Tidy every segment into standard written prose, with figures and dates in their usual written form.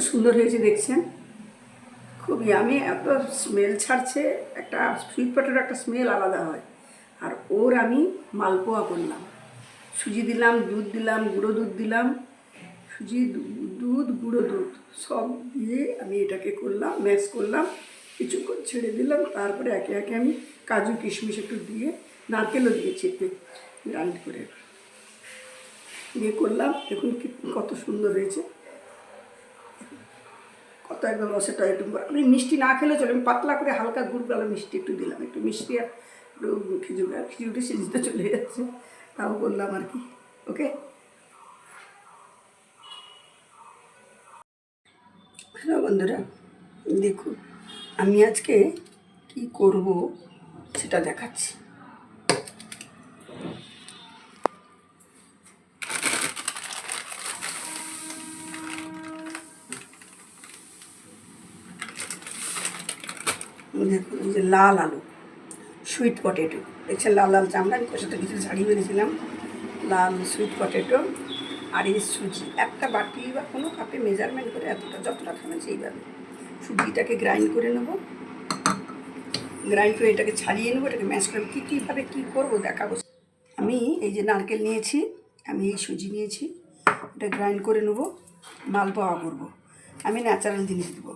সুন্দর হয়েছে দেখছেন, খুবই। আমি এত স্মেল ছাড়ছে, একটা সুইট পটেটোর একটা স্মেল আলাদা হয়। আর ওর আমি মালপোয়া করলাম, সুজি দিলাম, দুধ দিলাম, গুঁড়ো দুধ দিলাম, সুজি, দুধ, গুঁড়ো দুধ সব দিয়ে আমি এটাকে করলাম, ম্যাশ করলাম, কিছুক্ষণ ছেড়ে দিলাম। তারপরে একে একে আমি কাজু কিশমিশ একটু দিয়ে, নারকেলও দিয়েছি একটু গ্রাইন্ড করে দিয়ে করলাম। দেখুন কত সুন্দর হয়েছে, কত একদম রসেটা একটু। আপনি মিষ্টি না খেলে চলে, আমি পাতলা করে হালকা গুড় গালা মিষ্টি একটু দিলাম, একটু মিষ্টি আর একটু খিচুড়ি সিজিতে চলে যাচ্ছে, তাও করলাম আর কি। ওকে, হ্যালো বন্ধুরা, দেখুন আমি আজকে কি করব সেটা দেখাচ্ছি। দেখুন এই যে লাল আলু, সুইট পটেটো দেখছেন, লাল লাল চামড়া, আমি কষাতে ভিতরে ছাড়িয়ে বেরিয়েছিলাম। লাল সুইট পটেটো আর এই সুজি, একটা বাটি বা কোনো কাপে মেজারমেন্ট করে এতটা যতটা খাবেন সেইভাবে সুজিটাকে গ্রাইন্ড করে নেব। গ্রাইন্ড করে এটাকে ছাড়িয়ে নেবো, এটাকে ম্যাশ করে কীভাবে কী করবো দেখাবো। আমি এই যে নারকেল নিয়েছি, আমি এই সুজি নিয়েছি, এটা গ্রাইন্ড করে নেবো, মালপোয়া করবো। আমি ন্যাচারাল জিনিস দেবো,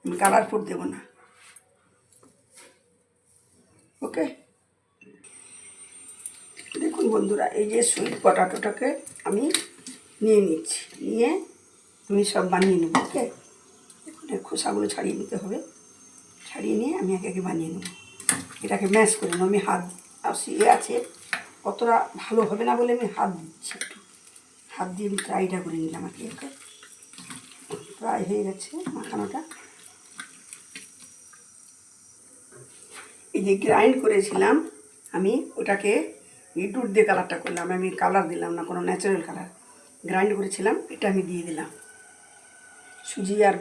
আমি কালার ফুড দেবো না। ওকে, দেখুন বন্ধুরা, এই যে সুইট পটাটোটাকে আমি নিয়ে নিচ্ছি, নিয়ে আমি সব বানিয়ে নেবো। ওকে, দেখুন এর খোসাগুলো ছাড়িয়ে নিতে হবে, ছাড়িয়ে নিয়ে আমি একে একে বানিয়ে নেবো। এটাকে ম্যাশ করে নেবো। আমি হাত আছে, অতটা ভালো হবে না বলে আমি হাত দিচ্ছি, একটু হাত দিয়ে আমি ফ্রাইটা করে নিলাম আর কি। ওকে, ফ্রাই হয়ে গেছে মাখানোটা। এই যে গ্রাইন্ড করেছিলাম আমি, ওটাকে দুধ দিয়ে কালারটা করলাম, আমি কালার দিলাম না, কোনো ন্যাচারাল কালার, গ্রাইন্ড করেছিলাম, এটা আমি দিয়ে দিলাম সুজি আর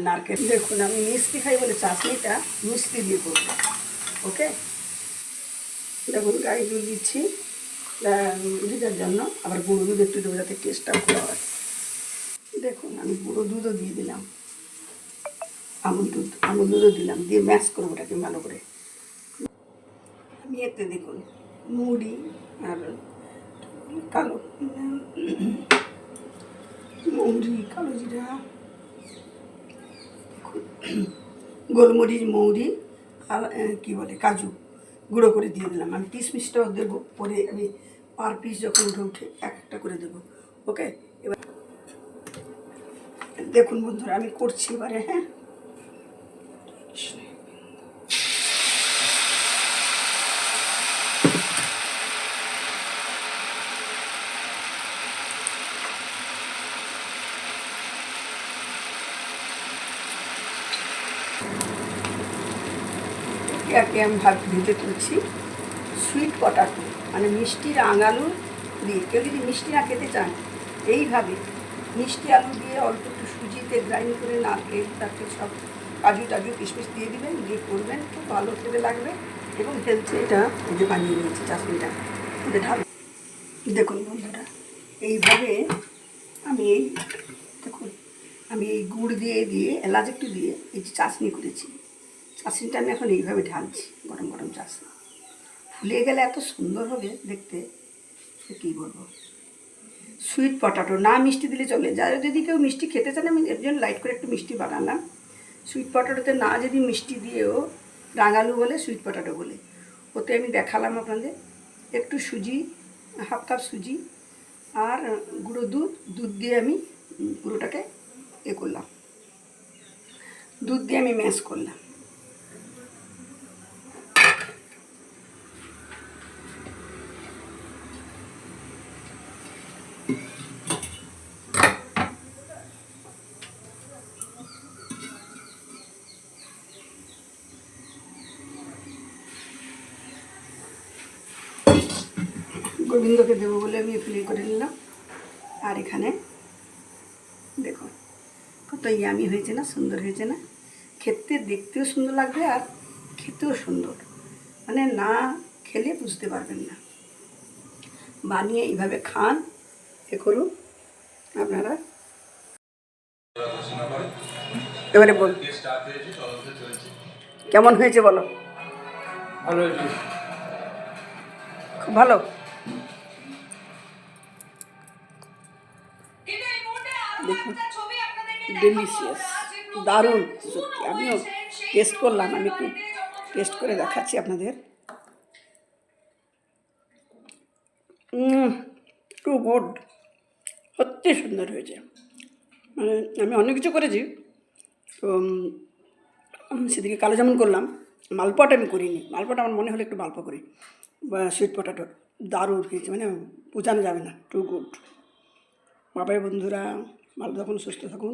নারকেল। দেখুন আমি মিষ্টি খাই বলে চাটনিটা মিষ্টি দিয়ে করবো। ওকে, দেখুন গাই দুধ দিচ্ছি দুধের জন্য, আবার গুঁড়ো দুধ একটু দেবো যাতে টেস্টটা ভালো হয়। দেখুন আমি গুঁড়ো দুধও দিয়ে দিলাম, আমুল দুধও দিলাম, দিয়ে ম্যাশ করবো ওটাকে ভালো করে। আমি এতে দেখুন মুড়ি আর কালো মৌরি, কালো জিরা, গোলমরিচ, মৌরি আর কী বলে কাজু গুঁড়ো করে দিয়ে দিলাম। আমি কিশমিশটাও দেবো পরে, আমি পার পিস যখন উঠে উঠে একটা করে দেবো। ওকে, এবার দেখুন বন্ধুরা আমি করছি এবারে। হ্যাঁ, একে আমি ভেজে তুলছি। সুইট পটাটো মানে মিষ্টি আঙালু দিয়ে, কেউ যদি মিষ্টি না খেতে চান এইভাবে মিষ্টি আলু দিয়ে অল্প একটু সুজিতে গ্রাইন্ড করে নারকেল তারপরে সব কাজু টাজু কিশমিশ দিয়ে দিবেন, দিয়ে করবেন, খুব ভালো খেতে লাগবে এবং হেলথে। এটা এই যে বানিয়ে নিয়েছি চাটনিটা, ওদের ঢাল। দেখুন বন্ধুরা এইভাবে আমি এই দেখুন আমি এই গুড় দিয়ে এলাচ একটু দিয়ে এই যে চাটনি করেছি, চাটনিটা আমি এখন এইভাবে ঢালছি, গরম গরম চাটনি। ফুলে গেলে এত সুন্দর হবে দেখতে, কী বলবো। সুইট পটাটো না মিষ্টি দিলে চলে, যারা যদি কেউ মিষ্টি খেতে চান, আমি এর জন্য লাইট করে একটু মিষ্টি বানালাম। সুইট পটাটোতে না যদি মিষ্টি দিয়েও, রাঙালু বলে সুইট পটাটো বলে, ওতে আমি দেখালাম আপনাদের। একটু সুজি, হাফ কাপ সুজি আর গুঁড়ো দুধ দিয়ে আমি পুরোটাকে করলাম, দুধ দিয়ে আমি ম্যাশ করলাম। গোবিন্দকে দেবো বলে আমি ফ্রি করে নিলাম। আর এখানে দেখুন কত ইয়ামি হয়েছে না, সুন্দর হয়েছে না, খেতে দেখতেও সুন্দর লাগবে আর খেতেও সুন্দর, মানে না খেলে বুঝতে পারবেন না। বানিয়ে এইভাবে খান, এ করুন, আপনারা এবারে বল কেমন হয়েছে বলো। ভালো হয়েছে। খুব ভালো। দেখুন ডেলিশিয়াস, দারুণ সত্যি। আমিও টেস্ট করলাম, আমি একটু টেস্ট করে দেখাচ্ছি আপনাদের। টু গুড, সত্যি সুন্দর হয়েছে। মানে আমি অনেক কিছু করেছি, তো সেদিকে কালো জামুন করলাম, মালপোয়াটা আমি করিনি। মালপোয়াটা আমার মনে হলো একটু মালপোয়া করি, বা সুইট পটাটো দারুণ হয়েছে, মানে বোঝানো যাবে না, টু গুড। বাবাই বন্ধুরা, ভালো থাকুন, সুস্থ থাকুন।